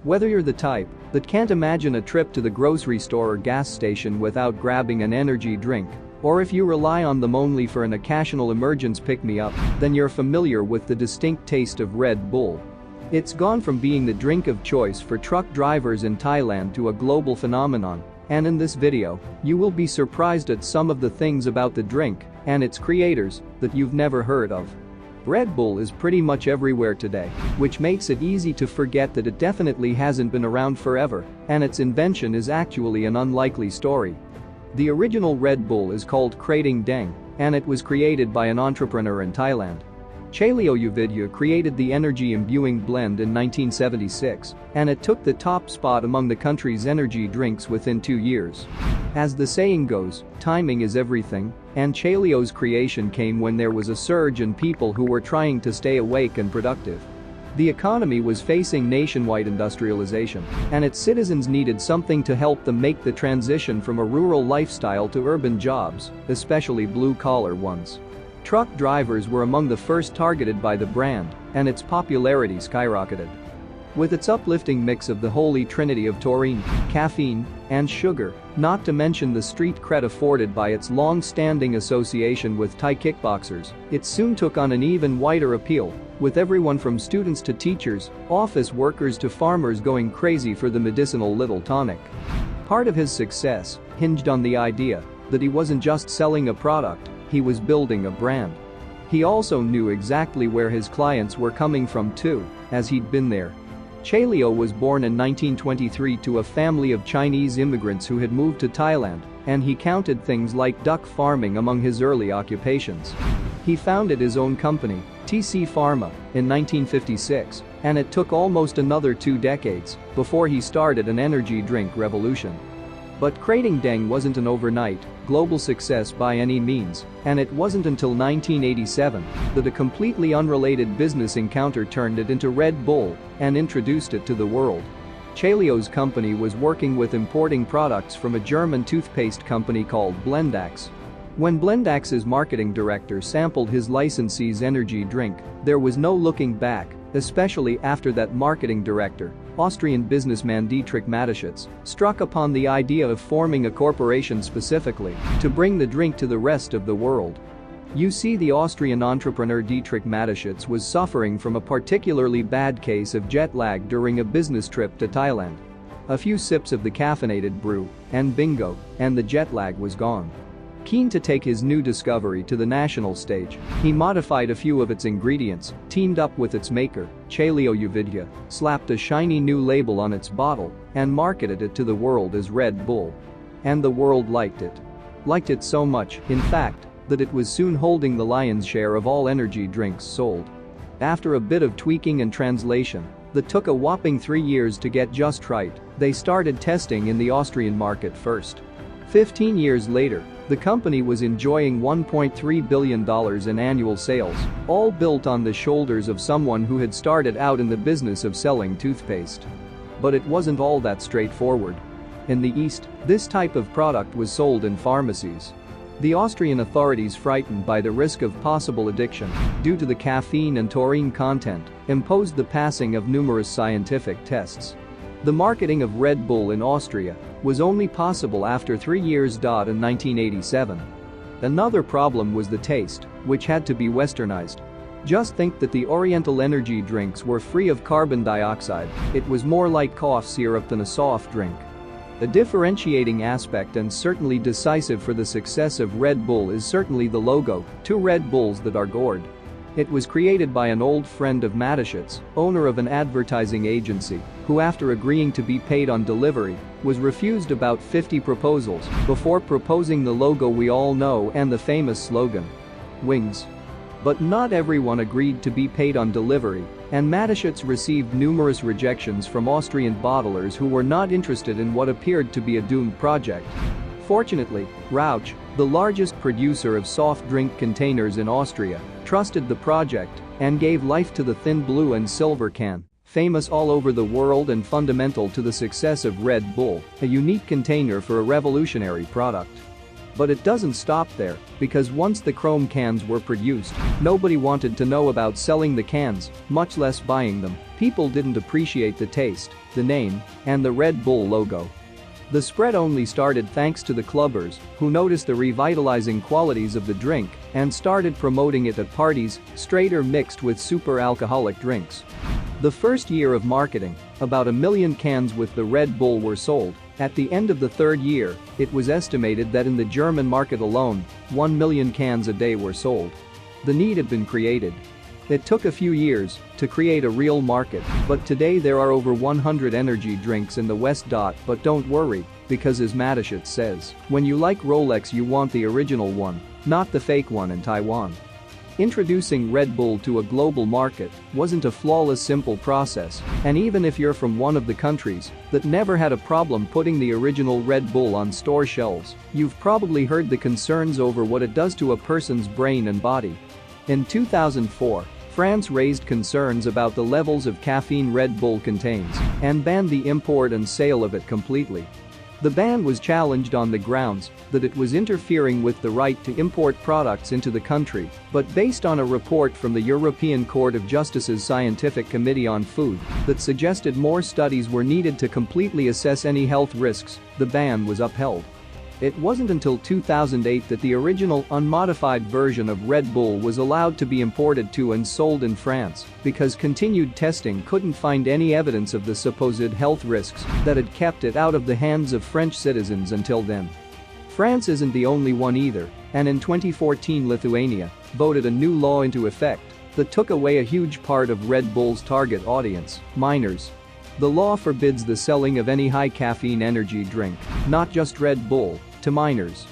Whether you're the type that can't imagine a trip to the grocery store or gas station without grabbing an energy drink, or if you rely on them only for an occasional emergence pick-me-up, then you're familiar with the distinct taste of Red Bull. It's gone from being the drink of choice for truck drivers in Thailand to a global phenomenon, and in this video, you will be surprised at some of the things about the drink and its creators that you've never heard of. Red Bull is pretty much everywhere today, which makes it easy to forget that it definitely hasn't been around forever, and its invention is actually an unlikely story. The original Red Bull is called Krating Deng, and it was created by an entrepreneur in Thailand. Chaleo Uvidya created the energy imbuing blend in 1976, and it took the top spot among the country's energy drinks within 2 years. As the saying goes, timing is everything, and Chaleo's creation came when there was a surge in people who were trying to stay awake and productive. The economy was facing nationwide industrialization, and its citizens needed something to help them make the transition from a rural lifestyle to urban jobs, especially blue-collar ones. Truck drivers were among the first targeted by the brand, and its popularity skyrocketed. With its uplifting mix of the holy trinity of taurine, caffeine, and sugar, not to mention the street cred afforded by its long-standing association with Thai kickboxers, it soon took on an even wider appeal, with everyone from students to teachers, office workers to farmers going crazy for the medicinal little tonic. Part of his success hinged on the idea that he wasn't just selling a product, he was building a brand. He also knew exactly where his clients were coming from too, as he'd been there. Chaleo was born in 1923 to a family of Chinese immigrants who had moved to Thailand, and he counted things like duck farming among his early occupations. He founded his own company, TC Pharma, in 1956, and it took almost another 2 decades before he started an energy drink revolution. But Krating Deng wasn't an overnight, global success by any means, and it wasn't until 1987 that a completely unrelated business encounter turned it into Red Bull and introduced it to the world. Chaleo's company was working with importing products from a German toothpaste company called Blendax. When Blendax's marketing director sampled his licensee's energy drink, there was no looking back, especially after that marketing director, Austrian businessman Dietrich Mateschitz, struck upon the idea of forming a corporation specifically to bring the drink to the rest of the world. You see, the Austrian entrepreneur Dietrich Mateschitz was suffering from a particularly bad case of jet lag during a business trip to Thailand. A few sips of the caffeinated brew, and bingo, and the jet lag was gone. Keen to take his new discovery to the national stage, he modified a few of its ingredients, teamed up with its maker, Chaleo Uvidya, slapped a shiny new label on its bottle, and marketed it to the world as Red Bull. And the world liked it. Liked it so much, in fact, that it was soon holding the lion's share of all energy drinks sold. After a bit of tweaking and translation that took a whopping 3 years to get just right, they started testing in the Austrian market first. 15 years later, the company was enjoying $1.3 billion in annual sales, all built on the shoulders of someone who had started out in the business of selling toothpaste. But it wasn't all that straightforward. In the East, this type of product was sold in pharmacies. The Austrian authorities, frightened by the risk of possible addiction due to the caffeine and taurine content, imposed the passing of numerous scientific tests. The marketing of Red Bull in Austria was only possible after 3 years. In 1987. Another problem was the taste, which had to be westernized. Just think that the Oriental energy drinks were free of carbon dioxide, it was more like cough syrup than a soft drink. A differentiating aspect and certainly decisive for the success of Red Bull is certainly the logo, 2 Red Bulls that are gourd. It was created by an old friend of Mateschitz, owner of an advertising agency, who after agreeing to be paid on delivery, was refused about 50 proposals before proposing the logo we all know and the famous slogan, "Wings." But not everyone agreed to be paid on delivery, and Mateschitz received numerous rejections from Austrian bottlers who were not interested in what appeared to be a doomed project. Fortunately, Rauch, the largest producer of soft drink containers in Austria, trusted the project and gave life to the thin blue and silver can, famous all over the world and fundamental to the success of Red Bull, a unique container for a revolutionary product. But it doesn't stop there, because once the chrome cans were produced, nobody wanted to know about selling the cans, much less buying them. People didn't appreciate the taste, the name, and the Red Bull logo. The spread only started thanks to the clubbers, who noticed the revitalizing qualities of the drink and started promoting it at parties, straight or mixed with super alcoholic drinks. The first year of marketing, about 1 million cans with the Red Bull were sold. At the end of the third year, it was estimated that in the German market alone, 1 million cans a day were sold. The need had been created. It took a few years to create a real market, but today there are over 100 energy drinks in the West. But don't worry, because as Matashit says, when you like Rolex you want the original one, not the fake one in Taiwan. Introducing Red Bull to a global market wasn't a flawless simple process, and even if you're from one of the countries that never had a problem putting the original Red Bull on store shelves, you've probably heard the concerns over what it does to a person's brain and body. In 2004, France raised concerns about the levels of caffeine Red Bull contains and banned the import and sale of it completely. The ban was challenged on the grounds that it was interfering with the right to import products into the country, but based on a report from the European Court of Justice's Scientific Committee on Food that suggested more studies were needed to completely assess any health risks, the ban was upheld. It wasn't until 2008 that the original unmodified version of Red Bull was allowed to be imported to and sold in France because continued testing couldn't find any evidence of the supposed health risks that had kept it out of the hands of French citizens until then. France isn't the only one either, and in 2014 Lithuania voted a new law into effect that took away a huge part of Red Bull's target audience, minors. The law forbids the selling of any high-caffeine energy drink, not just Red Bull, to minors.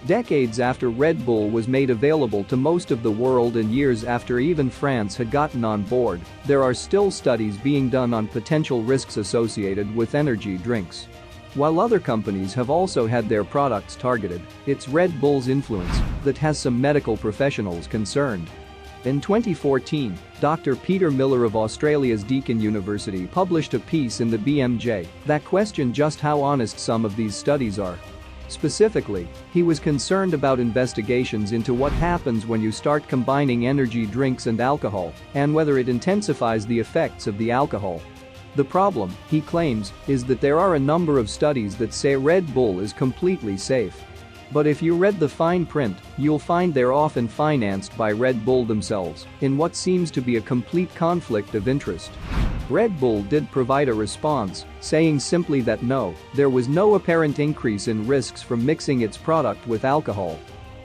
Decades after Red Bull was made available to most of the world and years after even France had gotten on board, there are still studies being done on potential risks associated with energy drinks. While other companies have also had their products targeted, it's Red Bull's influence that has some medical professionals concerned. In 2014, Dr. Peter Miller of Australia's Deakin University published a piece in the BMJ that questioned just how honest some of these studies are. Specifically, he was concerned about investigations into what happens when you start combining energy drinks and alcohol and whether it intensifies the effects of the alcohol. The problem, he claims, is that there are a number of studies that say Red Bull is completely safe. But if you read the fine print, you'll find they're often financed by Red Bull themselves, in what seems to be a complete conflict of interest. Red Bull did provide a response, saying simply that no, there was no apparent increase in risks from mixing its product with alcohol.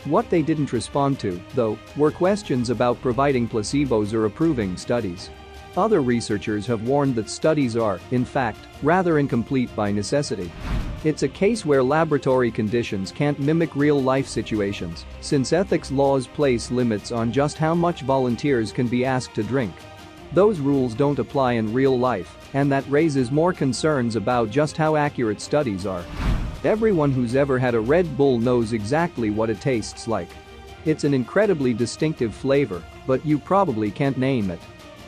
What they didn't respond to, though, were questions about providing placebos or approving studies. Other researchers have warned that studies are, in fact, rather incomplete by necessity. It's a case where laboratory conditions can't mimic real-life situations, since ethics laws place limits on just how much volunteers can be asked to drink. Those rules don't apply in real life, and that raises more concerns about just how accurate studies are. Everyone who's ever had a Red Bull knows exactly what it tastes like. It's an incredibly distinctive flavor, but you probably can't name it.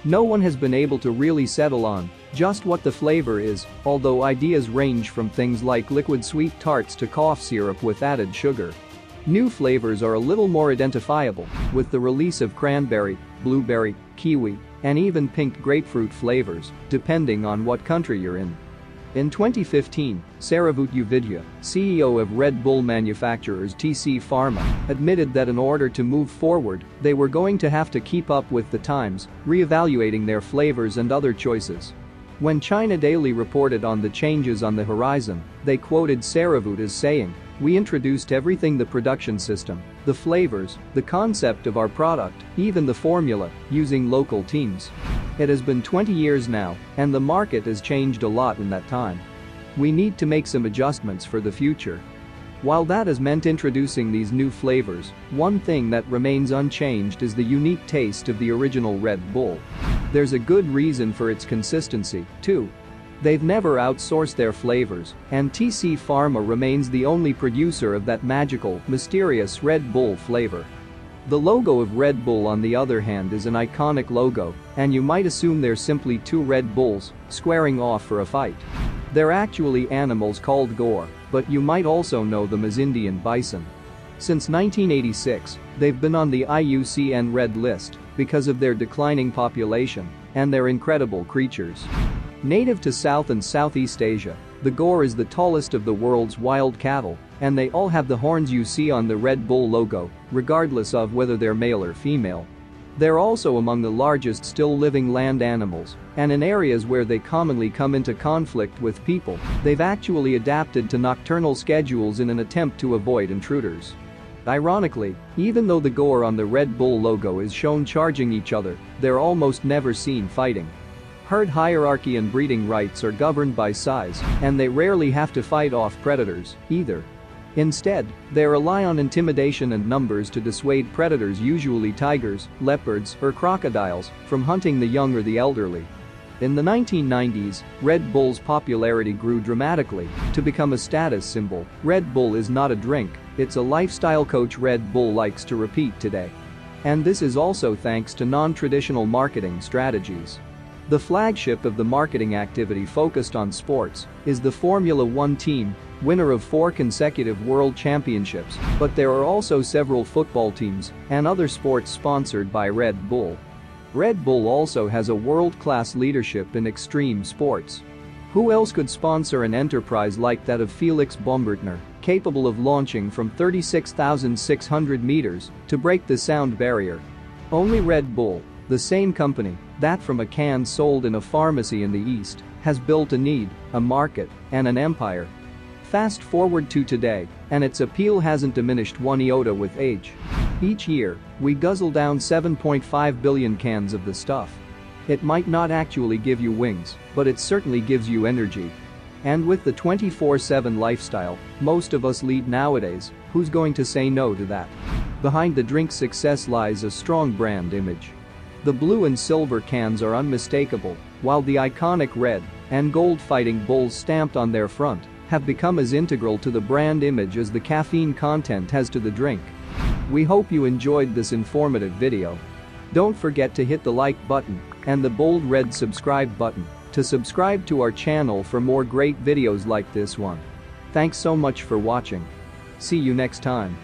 No one has been able to really settle on just what the flavor is, although ideas range from things like liquid sweet tarts to cough syrup with added sugar. New flavors are a little more identifiable, with the release of cranberry, blueberry, kiwi, and even pink grapefruit flavors, depending on what country you're in. In 2015, Saravut Uvidya, CEO of Red Bull manufacturers TC Pharma, admitted that in order to move forward, they were going to have to keep up with the times, reevaluating their flavors and other choices. When China Daily reported on the changes on the horizon, they quoted Saravut as saying, "We introduced everything, the production system, the flavors, the concept of our product, even the formula, using local teams. It has been 20 years now, and the market has changed a lot in that time. We need to make some adjustments for the future." While that has meant introducing these new flavors, one thing that remains unchanged is the unique taste of the original Red Bull. There's a good reason for its consistency, too. They've never outsourced their flavors, and TC Pharma remains the only producer of that magical, mysterious Red Bull flavor. The logo of Red Bull, on the other hand, is an iconic logo, and you might assume they're simply two Red Bulls squaring off for a fight. They're actually animals called gore, but you might also know them as Indian bison. Since 1986, they've been on the IUCN Red List because of their declining population and their incredible creatures. Native to South and Southeast Asia, the gaur is the tallest of the world's wild cattle, and they all have the horns you see on the Red Bull logo, regardless of whether they're male or female. They're also among the largest still living land animals, and in areas where they commonly come into conflict with people, they've actually adapted to nocturnal schedules in an attempt to avoid intruders. Ironically, even though the gaur on the Red Bull logo is shown charging each other, they're almost never seen fighting. Herd hierarchy and breeding rights are governed by size, and they rarely have to fight off predators, either. Instead, they rely on intimidation and numbers to dissuade predators, usually tigers, leopards, or crocodiles, from hunting the young or the elderly. In the 1990s, Red Bull's popularity grew dramatically to become a status symbol. Red Bull is not a drink, it's a lifestyle, coach Red Bull likes to repeat today. And this is also thanks to non-traditional marketing strategies. The flagship of the marketing activity focused on sports is the Formula One team, winner of 4 consecutive world championships, but there are also several football teams and other sports sponsored by Red Bull. Red Bull also has a world-class leadership in extreme sports. Who else could sponsor an enterprise like that of Felix Baumgartner, capable of launching from 36,600 meters to break the sound barrier? Only Red Bull, the same company that from a can sold in a pharmacy in the East, has built a need, a market, and an empire. Fast forward to today, and its appeal hasn't diminished one iota with age. Each year, we guzzle down 7.5 billion cans of the stuff. It might not actually give you wings, but it certainly gives you energy. And with the 24/7 lifestyle most of us lead nowadays, who's going to say no to that? Behind the drink's success lies a strong brand image. The blue and silver cans are unmistakable, while the iconic red and gold fighting bulls stamped on their front have become as integral to the brand image as the caffeine content has to the drink. We hope you enjoyed this informative video. Don't forget to hit the like button and the bold red subscribe button to subscribe to our channel for more great videos like this one. Thanks so much for watching. See you next time.